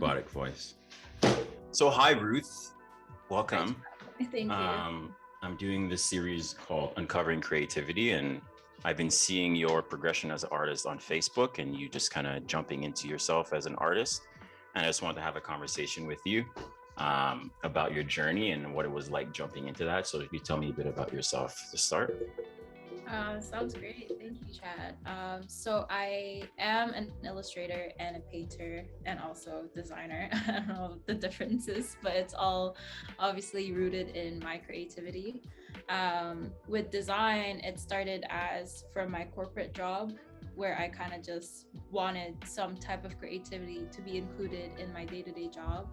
robotic voice. So hi, Ruth. Welcome. Thank you. I'm doing this series called Uncovering Creativity, and I've been seeing your progression as an artist on Facebook and you just kind of jumping into yourself as an artist. And I just wanted to have a conversation with you about your journey and what it was like jumping into that. So if you tell me a bit about yourself to start. Sounds great. Thank you, Chad. So I am an illustrator and a painter and also designer. I don't know the differences, but it's all obviously rooted in my creativity. With design, it started as from my corporate job, where I kind of just wanted some type of creativity to be included in my day-to-day job.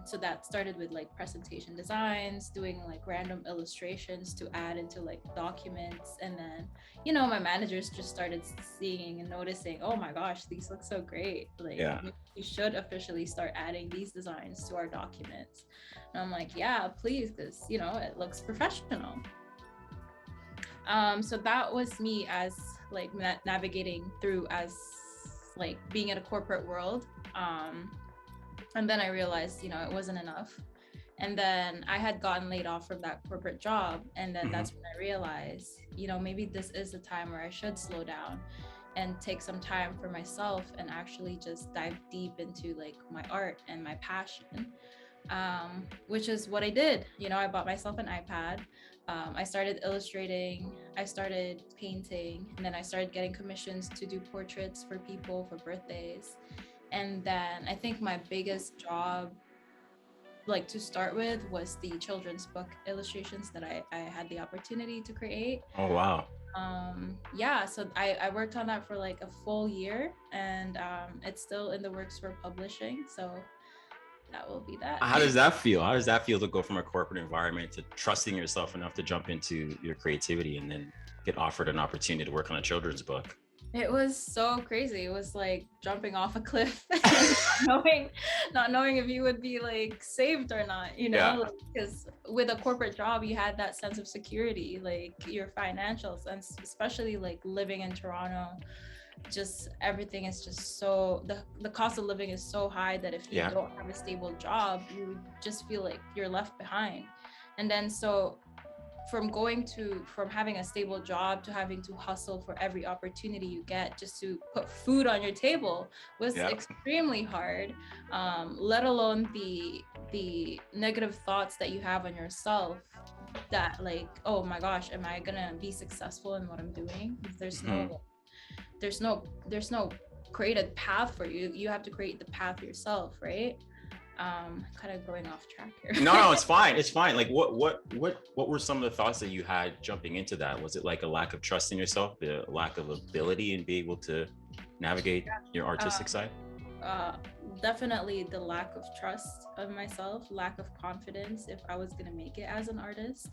So that started with like presentation designs, doing like random illustrations to add into like documents. And then, my managers just started seeing and noticing, oh my gosh, these look so great. Like, you should officially start adding these designs to our documents. And I'm like, yeah, please, because, it looks professional. So that was me as like navigating through as like being in a corporate world. And then I realized, it wasn't enough. And then I had gotten laid off from that corporate job. And then that's when I realized, maybe this is the time where I should slow down and take some time for myself and actually just dive deep into like my art and my passion, which is what I did. I bought myself an iPad. I started illustrating, I started painting, and then I started getting commissions to do portraits for people for birthdays. And then I think my biggest job, like to start with, was the children's book illustrations that I had the opportunity to create. Oh, wow. So I worked on that for like a full year, and it's still in the works for publishing. So that will be that. How does that feel? How does that feel to go from a corporate environment to trusting yourself enough to jump into your creativity and then get offered an opportunity to work on a children's book? It was so crazy. It was like jumping off a cliff, not knowing if you would be like saved or not, because with a corporate job, you had that sense of security, like your financials, and especially like living in Toronto, just everything is just so, the cost of living is so high that if you don't have a stable job, you just feel like you're left behind. And then so from having a stable job to having to hustle for every opportunity you get just to put food on your table was extremely hard, let alone the negative thoughts that you have on yourself, that like, oh my gosh, am I gonna be successful in what I'm doing? There's no created path for you. You have to create the path yourself, right? Kind of going off track here. No, it's fine. It's fine. Like what were some of the thoughts that you had jumping into that? Was it like a lack of trust in yourself, the lack of ability and be able to navigate your artistic side? Definitely the lack of trust of myself, lack of confidence if I was gonna make it as an artist.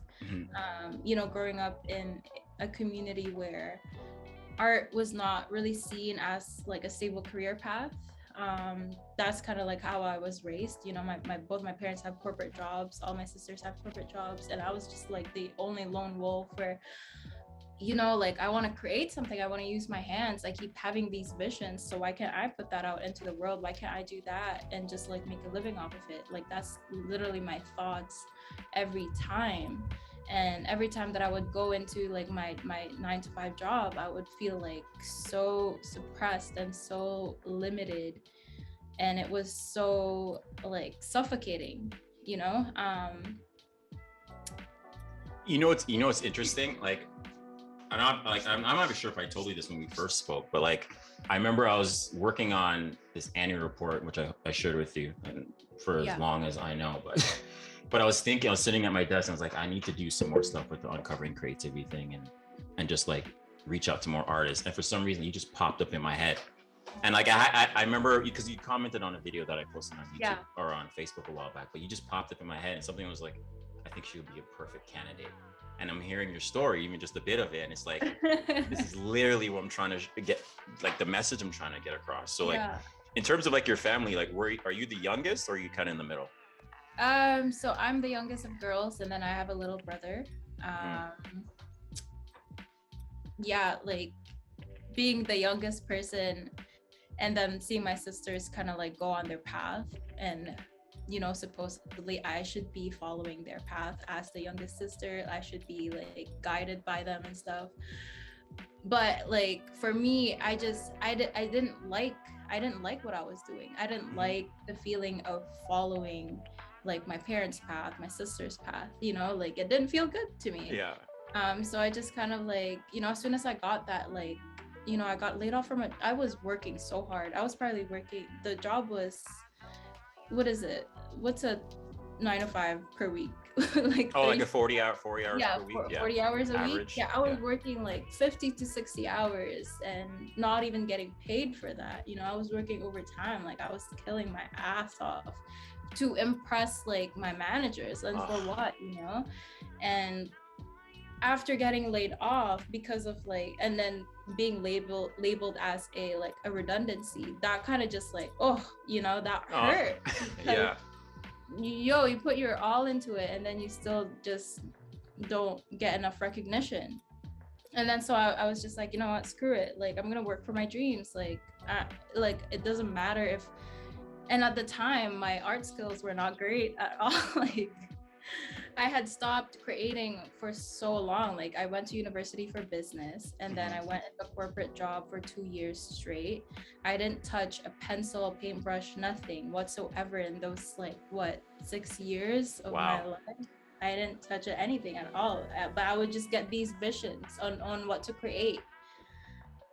Growing up in a community where art was not really seen as like a stable career path. That's kind of like how I was raised. Both my parents have corporate jobs, all my sisters have corporate jobs, and I was just like the only lone wolf where, like I want to create something, I want to use my hands, I keep having these visions, so why can't I put that out into the world? Why can't I do that and just like make a living off of it? Like that's literally my thoughts every time. And every time that I would go into like my 9-to-5 job, I would feel like so suppressed and so limited. And it was so like suffocating, It's interesting. Like, I'm not even sure if I told you this when we first spoke, but like, I remember I was working on this annual report, which I shared with you and for as long as I know, but I was sitting at my desk and I was like, I need to do some more stuff with the uncovering creativity thing and just like reach out to more artists. And for some reason, you just popped up in my head. And like, I remember because you commented on a video that I posted on YouTube or on Facebook a while back, but you just popped up in my head and something was like, I think she would be a perfect candidate. And I'm hearing your story, even just a bit of it. And it's like, this is literally what I'm trying to get, like the message I'm trying to get across. So like, in terms of like your family, like are you the youngest or are you kind of in the middle? So I'm the youngest of girls, and then I have a little brother. Like being the youngest person, and then seeing my sisters kind of like go on their path, and supposedly I should be following their path as the youngest sister. I should be like guided by them and stuff. But like for me, I didn't like what I was doing. I didn't like the feeling of following like my parents' path, my sister's path, like it didn't feel good to me. Yeah. So I just kind of like, as soon as I got that, like, I got laid off from it. I was working so hard. I was probably working, the job was, what is it? What's a 9 to 5 per week? Like like a 40 hours per week. 40 hours a Average. week. Yeah, I was working like 50 to 60 hours and not even getting paid for that. I was working overtime. Like I was killing my ass off to impress like my managers, and for what, And after getting laid off because of like, and then being labeled as a redundancy, that kind of just like, that hurt. Yeah. You put your all into it, and then you still just don't get enough recognition. And then so I was just like, you know what, screw it. Like I'm gonna work for my dreams. Like it doesn't matter if. And at the time, my art skills were not great at all. Like I had stopped creating for so long. Like I went to university for business, and then I went in a corporate job for 2 years straight. I didn't touch a pencil, a paintbrush, nothing whatsoever in those 6 years of my life. I didn't touch anything at all. But I would just get these visions on what to create.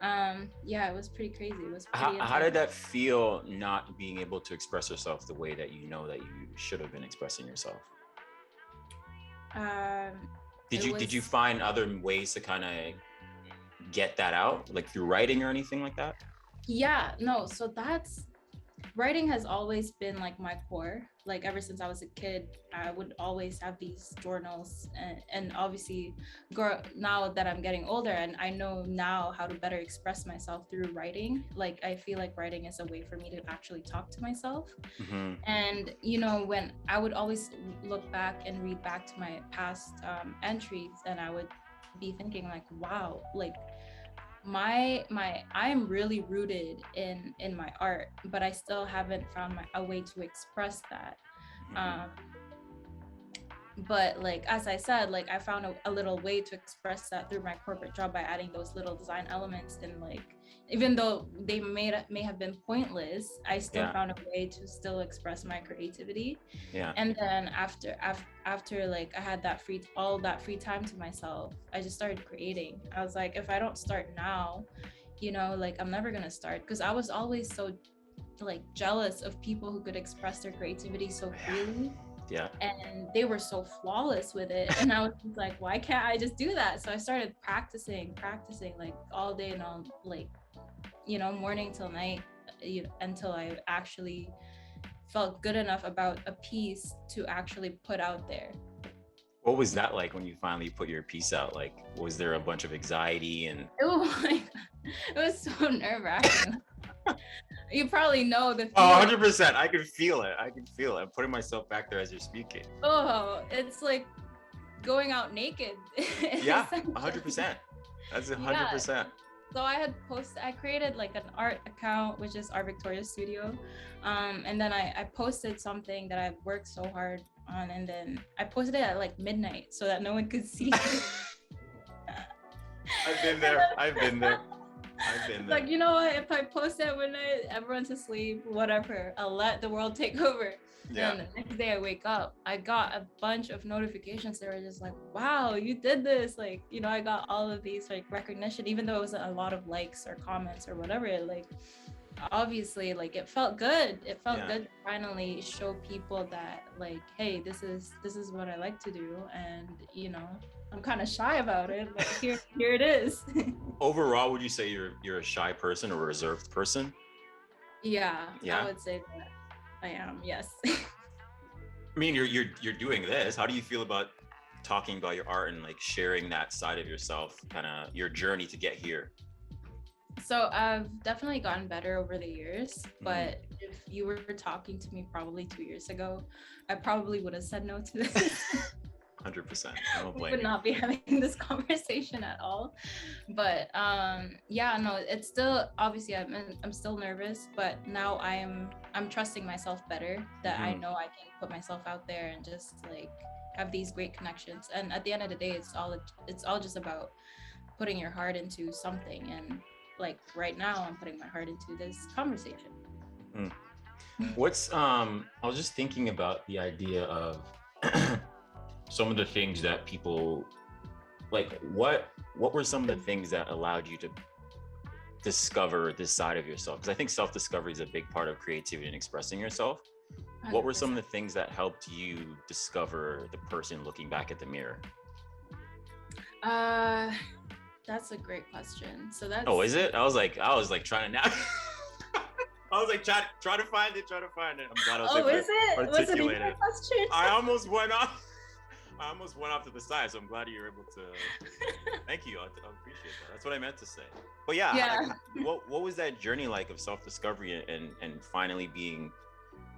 It was pretty crazy. It was pretty how did that feel, not being able to express yourself the way that that you should have been expressing yourself? Did you find other ways to kind of get that out, like through writing or anything like that? Yeah, no, so writing has always been like my core. Like ever since I was a kid, I would always have these journals, and obviously now that I'm getting older and I know now how to better express myself through writing, like I feel like writing is a way for me to actually talk to myself. And when I would always look back and read back to my past entries, and I would be thinking like, wow, like I'm really rooted in my art, but I still haven't found a way to express that. But like as I said, like I found a little way to express that through my corporate job by adding those little design elements, and like even though they may have been pointless, I still found a way to still express my creativity. And then after like I had all that free time to myself, I just started creating. I was like, if I don't start now, like I'm never gonna start, because I was always so like jealous of people who could express their creativity so freely. And they were so flawless with it, and I was just like, why can't I just do that? So I started practicing like all day and all, like morning till night, until I actually felt good enough about a piece to actually put out there. What was that like when you finally put your piece out? Like, was there a bunch of anxiety and? Oh my God. It was so nerve-wracking. You probably know the feeling. 100%. I can feel it. I'm putting myself back there as you're speaking. Oh, it's like going out naked. Yeah, 100%. That's 100%. Yeah. So I created like an art account, which is Rvictorias Studio. And then I posted something that I've worked so hard on, and then I posted it at like midnight so that no one could see. I've been there. Like, you know what? If I post it at midnight, everyone's asleep, whatever. I'll let the world take over. Yeah. And the next day I wake up, I got a bunch of notifications that were just like, wow, you did this. Like, I got all of these like recognition, even though it wasn't a lot of likes or comments or whatever. Like, obviously, like it felt good. It felt good to finally show people that like, hey, this is what I like to do. And, I'm kind of shy about it, but here it is. Overall, would you say you're a shy person or a reserved person? Yeah, I would say that I am, yes. I mean, you're doing this. How do you feel about talking about your art and like sharing that side of yourself, kind of your journey to get here? So I've definitely gotten better over the years, but if you were talking to me probably 2 years ago, I probably would have said no to this. 100%. I don't We blame would you. not be having this conversation at all. But yeah, no, it's still, obviously I'm still nervous, but now I'm trusting myself better, that I know I can put myself out there and just like have these great connections. And at the end of the day, it's all just about putting your heart into something. And like right now, I'm putting my heart into this conversation. Mm. I was just thinking about the idea of some of the things that people like. What were some of the things that allowed you to discover this side of yourself? Because I think self-discovery is a big part of creativity and expressing yourself. What were some of the things that helped you discover the person looking back at the mirror? That's a great question. So that's, oh, is it? I was like trying to now. I was like try to find it. I'm glad I was able to articulate it. Question? I almost went off to the side, so I'm glad you were able to. Thank you. I appreciate that. That's what I meant to say. But yeah. What was that journey like of self-discovery and finally being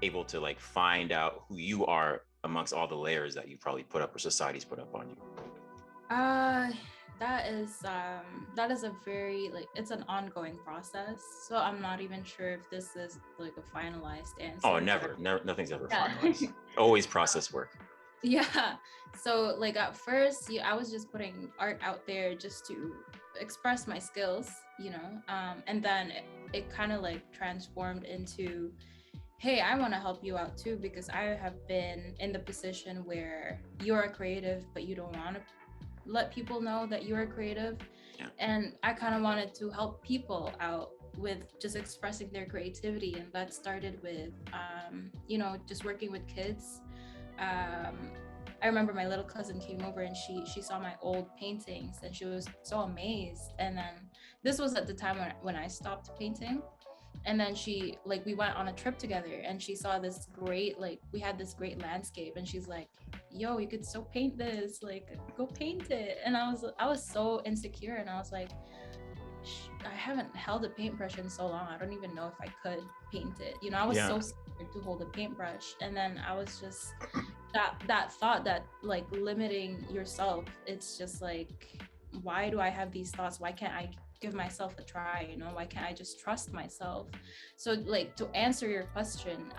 able to like find out who you are amongst all the layers that you probably put up or society's put up on you? That is a very, like, it's an ongoing process. So I'm not even sure if this is like a finalized answer. Oh, never, nothing's ever finalized. Always process work. Yeah. So like at first, I was just putting art out there just to express my skills, and then it kind of like transformed into, hey, I want to help you out too, because I have been in the position where you're a creative, but you don't want to let people know that you're a creative. Yeah. And I kind of wanted to help people out with just expressing their creativity. And that started with, just working with kids. I remember my little cousin came over and she saw my old paintings and she was so amazed. And then this was at the time when I stopped painting. And then we went on a trip together and she saw this great, we had this great landscape and she's like, yo, you could still paint this, like go paint it. And I was so insecure and I was like, I haven't held a paintbrush in so long. I don't even know if I could paint it. I was so scared to hold a paintbrush. And then I was just that thought that like limiting yourself, it's just like, why do I have these thoughts? Why can't I give myself a try? Why can't I just trust myself? So like, to answer your question,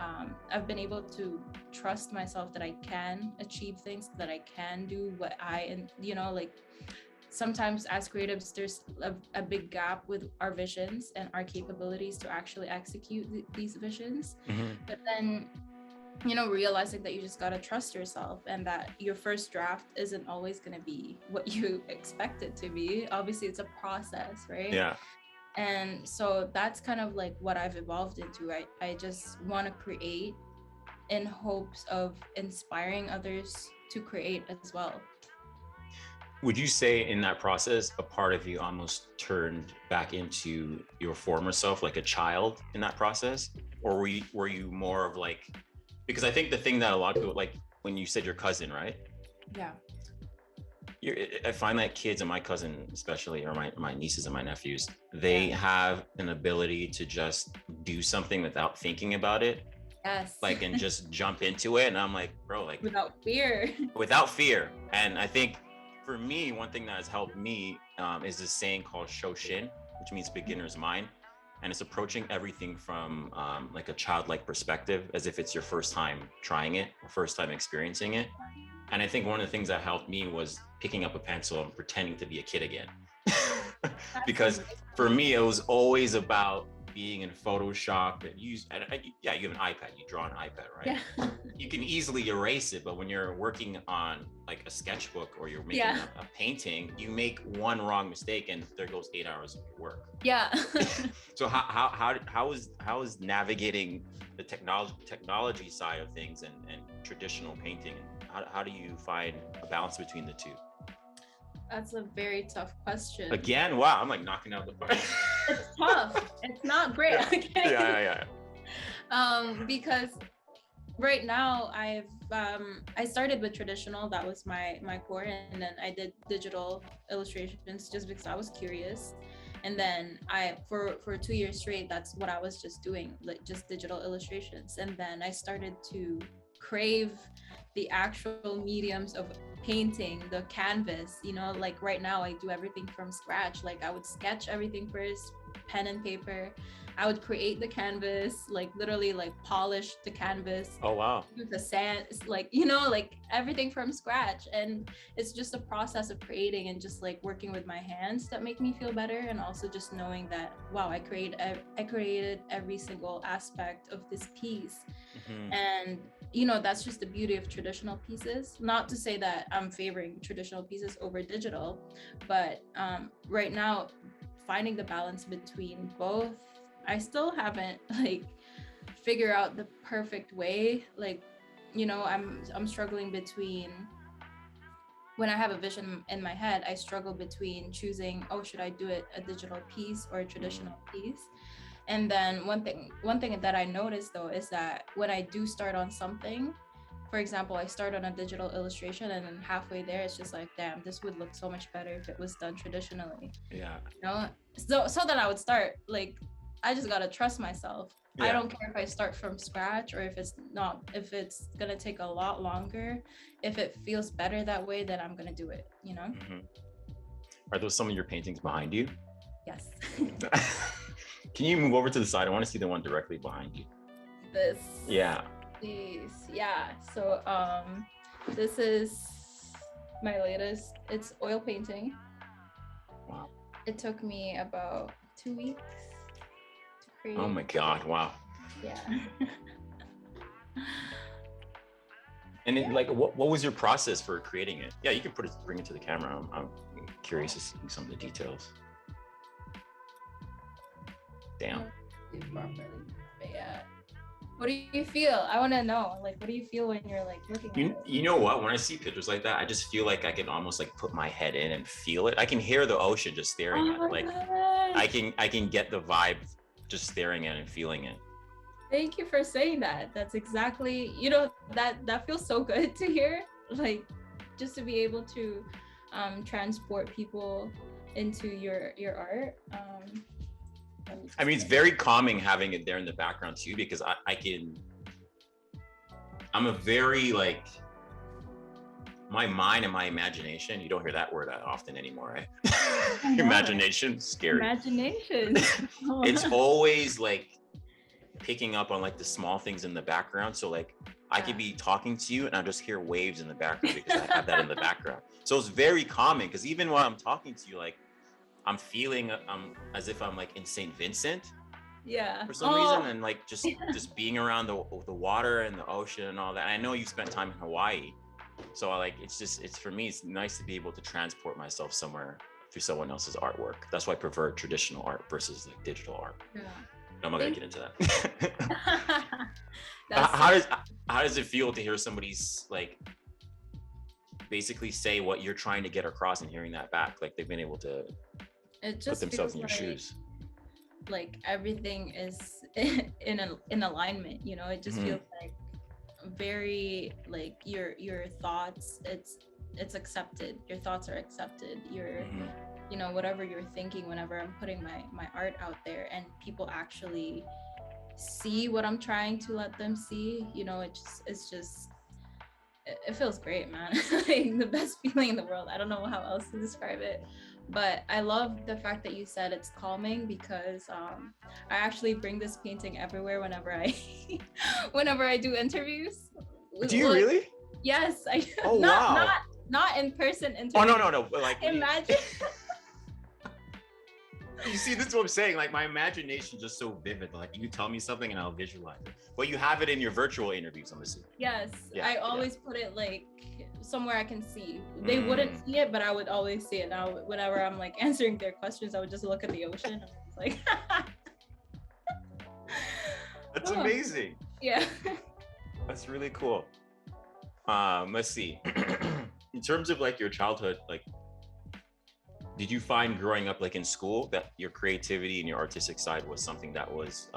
I've been able to trust myself that I can achieve things, that I can do what sometimes as creatives there's a big gap with our visions and our capabilities to actually execute these visions. But then realizing that you just got to trust yourself and that your first draft isn't always going to be what you expect it to be. Obviously it's a process, right? Yeah. And so that's kind of like what I've evolved into. I just want to create in hopes of inspiring others to create as well. Would you say in that process, a part of you almost turned back into your former self, like a child in that process? Or were you more of like, because I think the thing that a lot of people, like when you said your cousin, right? Yeah. I find that kids, and my cousin especially, or my nieces and my nephews, they have an ability to just do something without thinking about it. Yes. Like, and just jump into it. And I'm like, bro, like without fear. And I think for me, one thing that has helped me is this saying called Shoshin, which means beginner's mind. And it's approaching everything from like a childlike perspective, as if it's your first time trying it, or first time experiencing it. And I think one of the things that helped me was picking up a pencil and pretending to be a kid again. Because for me, it was always about being in Photoshop and you have an iPad, you draw on an iPad, right? Yeah. You can easily erase it, but when you're working on like a sketchbook or you're making a painting, you make one wrong mistake and there goes 8 hours of your work. Yeah. So how is navigating the technology side of things and traditional painting? How do you find a balance between the two? That's a very tough question. Again, wow, I'm like knocking out the park. It's tough. It's not great. Okay? Yeah. Because right now I started with traditional. That was my core, and then I did digital illustrations just because I was curious. And then for 2 years straight, that's what I was just doing, like just digital illustrations. And then I started to crave the actual mediums of painting, the canvas, you know, like right now I do everything from scratch. Like I would sketch everything first, pen and paper. I would create the canvas, like literally like polish the canvas. Oh wow. Use the sand, like, you know, like everything from scratch. And it's just a process of creating and just like working with my hands that make me feel better. And also just knowing that, wow, I created every single aspect of this piece. And you know, that's just the beauty of traditional pieces. Not to say that I'm favoring traditional pieces over digital, but right now finding the balance between both, I still haven't like figure out the perfect way. Like, you know, I'm struggling between, when I have a vision in my head, I struggle between choosing, oh, should I do it a digital piece or a traditional piece? And then one thing that I noticed though is that when I do start on something, for example, I start on a digital illustration and then halfway there it's just like, damn, this would look so much better if it was done traditionally. Yeah. You know? So then I would start, like, I just gotta trust myself. Yeah. I don't care if I start from scratch or if it's gonna take a lot longer. If it feels better that way, then I'm gonna do it, you know? Are those some of your paintings behind you? Yes. Can you move over to the side? I want to see the one directly behind you. This. Yeah. These. Yeah. So this is my latest. It's oil painting. Wow. It took me about 2 weeks to create. Oh my God! Wow. Yeah. And it, like, what was your process for creating it? Yeah, you can bring it to the camera. I'm curious to see some of the details. Damn. Yeah. What do you feel? I want to know. Like, what do you feel when you're like looking at it? You know what? When I see pictures like that, I just feel like I can almost like put my head in and feel it. I can hear the ocean just staring at it. Like, I can get the vibe just staring at it and feeling it. Thank you for saying that. That's exactly, you know, that feels so good to hear. Like, just to be able to transport people into your art. I mean, it's very calming having it there in the background too, because I'm a very like, my mind and my imagination, you don't hear that word often anymore, right? Imagination, scary. Imagination. It's always like picking up on like the small things in the background. So like I could be talking to you and I just hear waves in the background because I have that in the background. So it's very calming because even while I'm talking to you, like I'm feeling as if I'm like in St. Vincent, for some reason, and like just being around the water and the ocean and all that. And I know you spent time in Hawaii, so it's for me, it's nice to be able to transport myself somewhere through someone else's artwork. That's why I prefer traditional art versus like digital art. Yeah. I'm not gonna get into that. How does it feel to hear somebody's like basically say what you're trying to get across and hearing that back? Like they've been able to put themselves in your shoes. Like everything is in alignment, you know. It just feels like very like your thoughts, it's accepted. Your thoughts are accepted. Your you know, whatever you're thinking whenever I'm putting my art out there and people actually see what I'm trying to let them see, you know, it feels great, man. Like the best feeling in the world. I don't know how else to describe it, but I love the fact that you said it's calming because I actually bring this painting everywhere whenever I do interviews. Do you really? Yes, I do. Oh, wow. Not in person interviews. Oh no, but like imagine. You see, this is what I'm saying. Like my imagination just so vivid. Like you tell me something and I'll visualize it. But you have it in your virtual interviews, I'm assuming. Yes, I always put it like somewhere I can see. They wouldn't see it, but I would always see it. Now, whenever I'm like answering their questions, I would just look at the ocean. And I was like, that's amazing. Yeah, that's really cool. Let's see. In terms of like your childhood, like, did you find growing up like in school that your creativity and your artistic side was something that was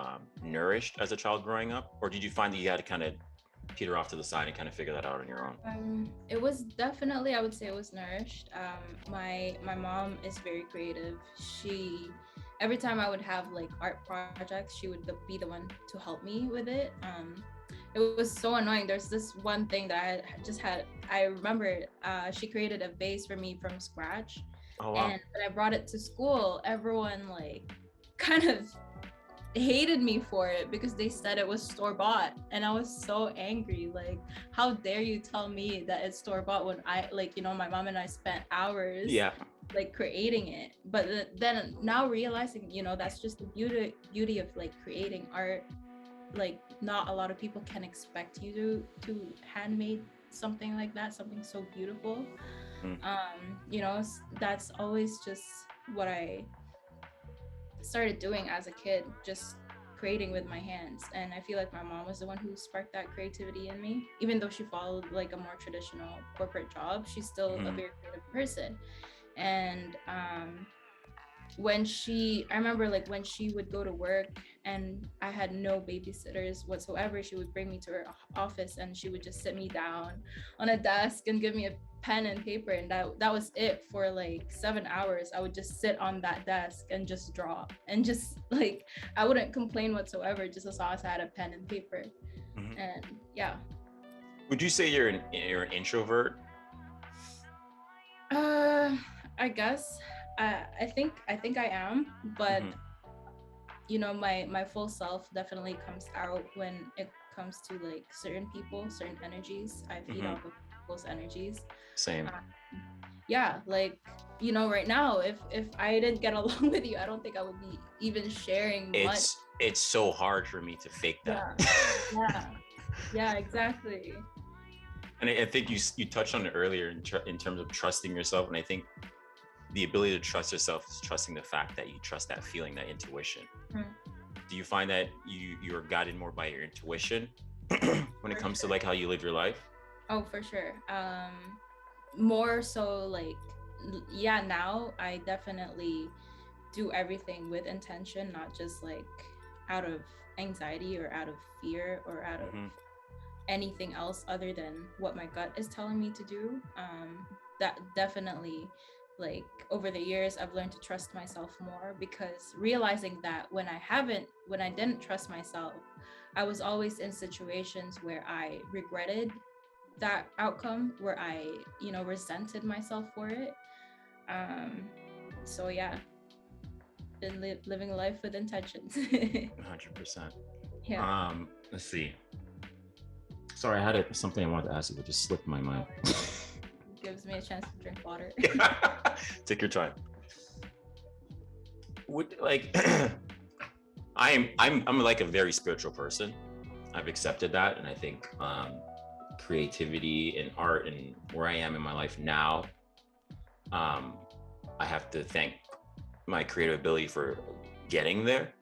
nourished as a child growing up? Or did you find that you had to kind of peter off to the side and kind of figure that out on your own? It was definitely, I would say it was nourished. My mom is very creative. Every time I would have like art projects, she would be the one to help me with it. it was so annoying. There's this one thing that I just had, I remember she created a vase for me from scratch. Oh wow. And when I brought it to school, everyone like kind of hated me for it because they said it was store-bought, and I was so angry. Like, how dare you tell me that it's store-bought when I, like, you know, my mom and I spent hours Yeah. like creating it. But then now realizing, you know, that's just the beauty of like creating art. Like, not a lot of people can expect you to handmade something like that, something so beautiful. Mm. You know, that's always just what I started doing as a kid, just creating with my hands. And I feel like my mom was the one who sparked that creativity in me. Even though she followed like a more traditional corporate job, she's still a very creative person. And I remember like when she would go to work and I had no babysitters whatsoever, she would bring me to her office and she would just sit me down on a desk and give me a pen and paper, and that was it for like 7 hours. I would just sit on that desk and just draw, and just like I wouldn't complain whatsoever, just as long as I had a pen and paper. Mm-hmm. And yeah. Would you say you're an introvert? I guess I think I am, but you know, my full self definitely comes out when it comes to like certain people, certain energies. I feed off of people's energies. Same. Yeah, like, you know, right now, if I didn't get along with you, I don't think I would be even sharing much. It's so hard for me to fake that. Yeah, exactly. And I think you touched on it earlier in terms of trusting yourself, and I think the ability to trust yourself is trusting the fact that you trust that feeling, that intuition. Do you find that you're guided more by your intuition when it comes to like how you live your life? Oh, for sure. More so like, yeah, now I definitely do everything with intention, not just like out of anxiety or out of fear or out of anything else other than what my gut is telling me to do. That definitely, like, over the years I've learned to trust myself more, because realizing that when I didn't trust myself, I was always in situations where I regretted that outcome, where I, you know, resented myself for it. So yeah, been living life with intentions. 100%. Yeah. Let's see. Sorry, I had something I wanted to ask you, but just slipped my mind. Gives me a chance to drink water. Take your time. Like, I'm like a very spiritual person. I've accepted that, and I think creativity and art and where I am in my life now, I have to thank my creative ability for getting there.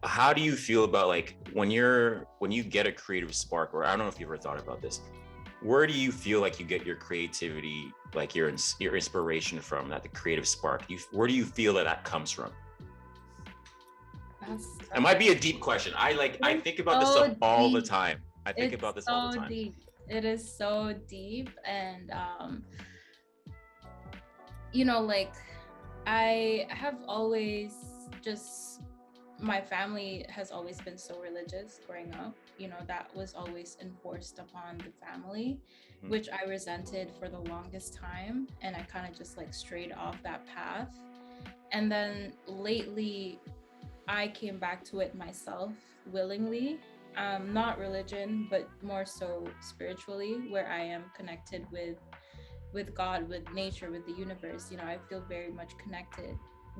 How do you feel about like when you get a creative spark, or I don't know if you've ever thought about this, where do you feel like you get your creativity, like your inspiration from, that the creative spark, where do you feel that comes from? It might be a deep question. I think about this stuff all the time. I think about this all the time. Deep. It is so deep. And you know, like, I have always just, my family has always been so religious growing up. You know, that was always enforced upon the family, which I resented for the longest time. And I kind of just like strayed off that path. And then lately, I came back to it myself willingly. Not religion, but more so spiritually, where I am connected with God, with nature, with the universe. You know, I feel very much connected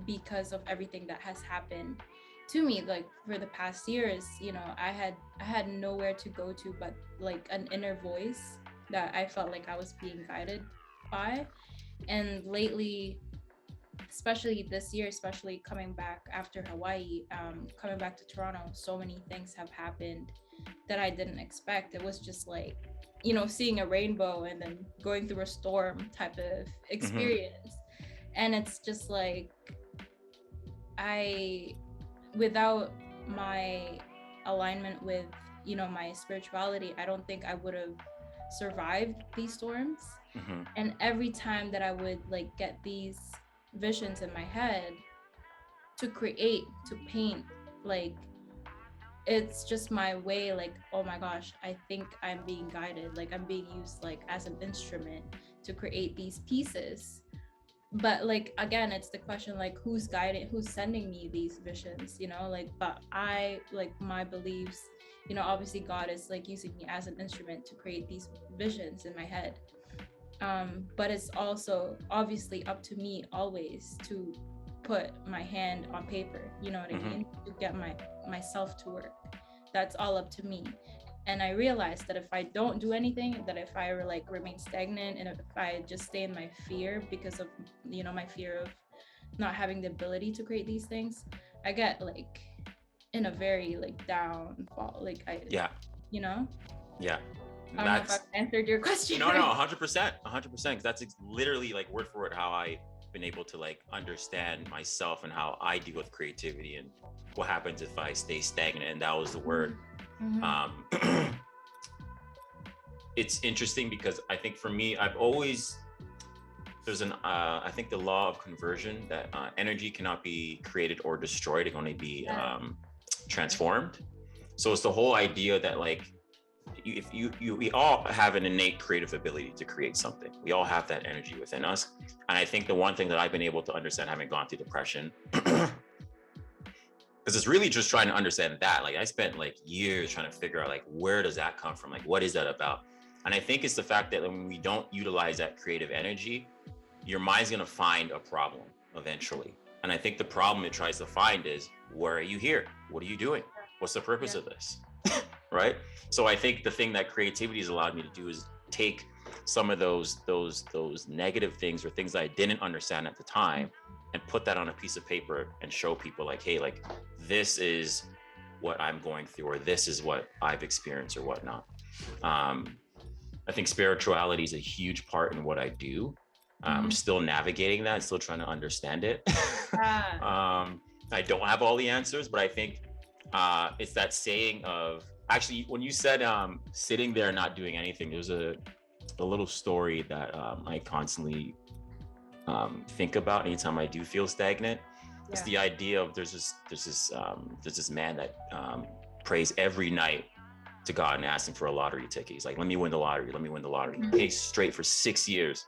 because of everything that has happened to me, like for the past years. You know, I had nowhere to go to but like an inner voice that I felt like I was being guided by. And lately, especially this year, especially coming back after Hawaii, coming back to Toronto, so many things have happened that I didn't expect. It was just like, you know, seeing a rainbow and then going through a storm type of experience. And it's just like, without my alignment with, you know, my spirituality, I don't think I would have survived these storms. And every time that I would like get these visions in my head to create, to paint, like it's just my way, like, oh my gosh, I think I'm being guided, like I'm being used like as an instrument to create these pieces. But like again, it's the question, like who's guiding, who's sending me these visions, you know, like, but I like my beliefs, you know, obviously God is like using me as an instrument to create these visions in my head. But it's also obviously up to me always to put my hand on paper, you know what I mean, to get myself to work. That's all up to me. And I realized that if I don't do anything, that if I like remain stagnant, and if I just stay in my fear because of, you know, my fear of not having the ability to create these things, I get like in a very like downfall, like I, Yeah. you know. Yeah. I don't know if I've answered your question. No, 100%, because that's literally like word for word how I've been able to like understand myself and how I deal with creativity and what happens if I stay stagnant. And that was the word. It's interesting because I think for me, I've always, there's an, I think the law of conversion, that energy cannot be created or destroyed. It can only be transformed. So it's the whole idea that like, we all have an innate creative ability to create something. We all have that energy within us. And I think the one thing that I've been able to understand, having gone through depression, because it's really just trying to understand that. Like I spent like years trying to figure out like, where does that come from? Like, what is that about? And I think it's the fact that when we don't utilize that creative energy, your mind's going to find a problem eventually. And I think the problem it tries to find is, where are you here? What are you doing? What's the purpose of this? Right? So I think the thing that creativity has allowed me to do is take some of those negative things or things that I didn't understand at the time and put that on a piece of paper and show people like, hey, like this is what I'm going through, or this is what I've experienced or whatnot. I think spirituality is a huge part in what I do. I'm still navigating that, still trying to understand it. I don't have all the answers, but I think it's that saying of, actually, when you said sitting there not doing anything, there's a little story that I constantly think about anytime I do feel stagnant. It's the idea of there's this man that prays every night to God and asks him for a lottery ticket. He's like, let me win the lottery, let me win the lottery. He pays straight for 6 years.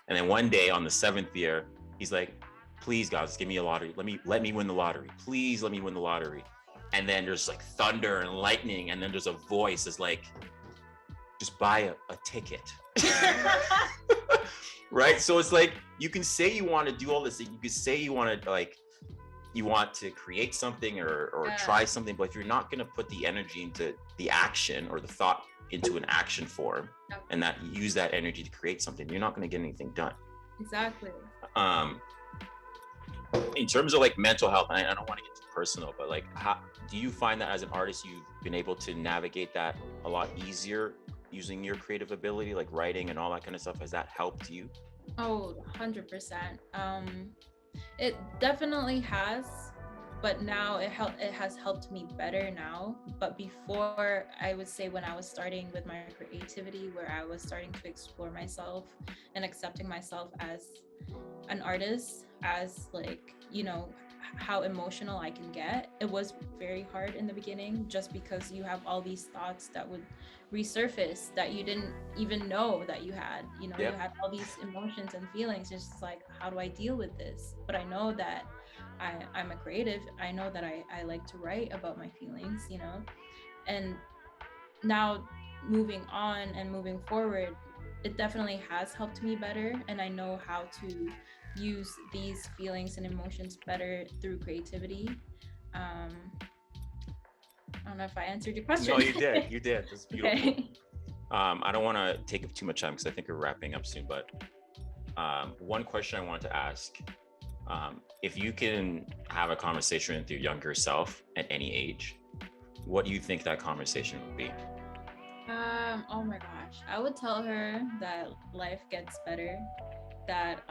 And then one day on the 7th year, he's like, please God, just give me a lottery. Let me win the lottery. Please let me win the lottery. And then there's like thunder and lightning. And then there's a voice that's like, just buy a ticket. Right? So it's like, you can say you want to do all this. You could say you want to like, you want to create something or try something, but if you're not going to put the energy into the action or the thought into an action form and that use that energy to create something, you're not going to get anything done. Exactly. In terms of like mental health, I don't want to get too personal, but like, how do you find that as an artist, you've been able to navigate that a lot easier using your creative ability, like writing and all that kind of stuff? Has that helped you? Oh, 100%. It definitely has, but now it has helped me better now. But before, I would say when I was starting with my creativity, where I was starting to explore myself and accepting myself as an artist, as like, you know, how emotional I can get, it was very hard in the beginning, just because you have all these thoughts that would resurface that you didn't even know that you had, you know. You had all these emotions and feelings. It's just like, how do I deal with this? But I know that I'm a creative. I know that I like to write about my feelings, you know. And now moving on and moving forward, it definitely has helped me better, and I know how to use these feelings and emotions better through creativity. I don't know if I answered your question. No, you did. That's beautiful. Okay. I don't want to take up too much time because I think we're wrapping up soon, but one question I wanted to ask, if you can have a conversation with your younger self at any age, what do you think that conversation would be? Oh my gosh, I would tell her that life gets better, that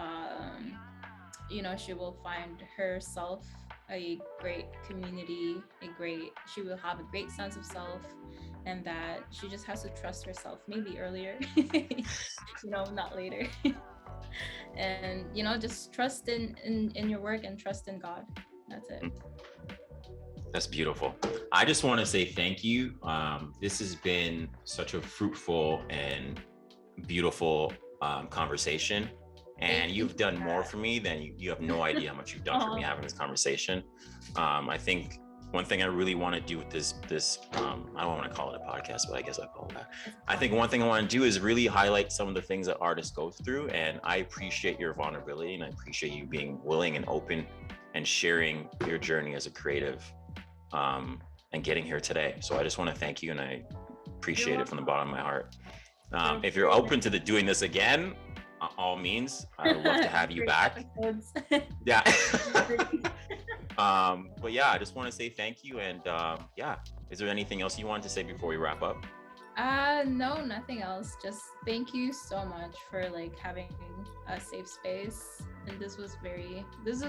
you know, she will find herself a great community, she will have a great sense of self, and that she just has to trust herself, maybe earlier, you know, not later. And, you know, just trust in your work and trust in God. That's it. That's beautiful. I just want to say thank you. This has been such a fruitful and beautiful conversation. And you've done more for me than you have no idea how much you've done for me having this conversation. I think one thing I really want to do with this, I don't want to call it a podcast, but I guess I call it that. I think one thing I want to do is really highlight some of the things that artists go through. And I appreciate your vulnerability, and I appreciate you being willing and open and sharing your journey as a creative, and getting here today. So I just want to thank you, and I appreciate it from the bottom of my heart. If you're open to doing this again, all means, I would love to have you back. Yeah. But yeah, I just want to say thank you. And yeah, is there anything else you want to say before we wrap up? No, nothing else. Just thank you so much for like having a safe space. And this was great. It's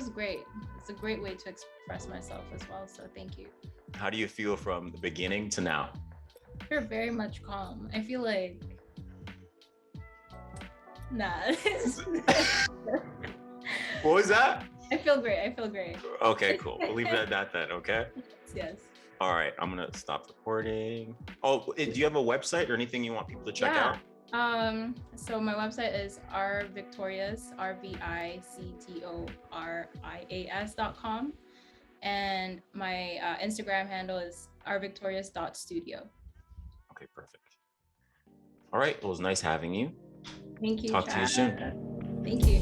a great way to express myself as well. So thank you. How do you feel from the beginning to now? You're very much calm. I feel like, nah. What was that? I feel great. Okay, cool. We'll leave it at that then, okay? Yes. All right, I'm gonna stop recording. Oh, do you have a website or anything you want people to check out? So my website is Rvictorias, RVICTORIAS.com. And my Instagram handle is Rvictorias.studio. Okay, perfect. All right, well, it was nice having you. Thank you. Talk to you soon. Thank you.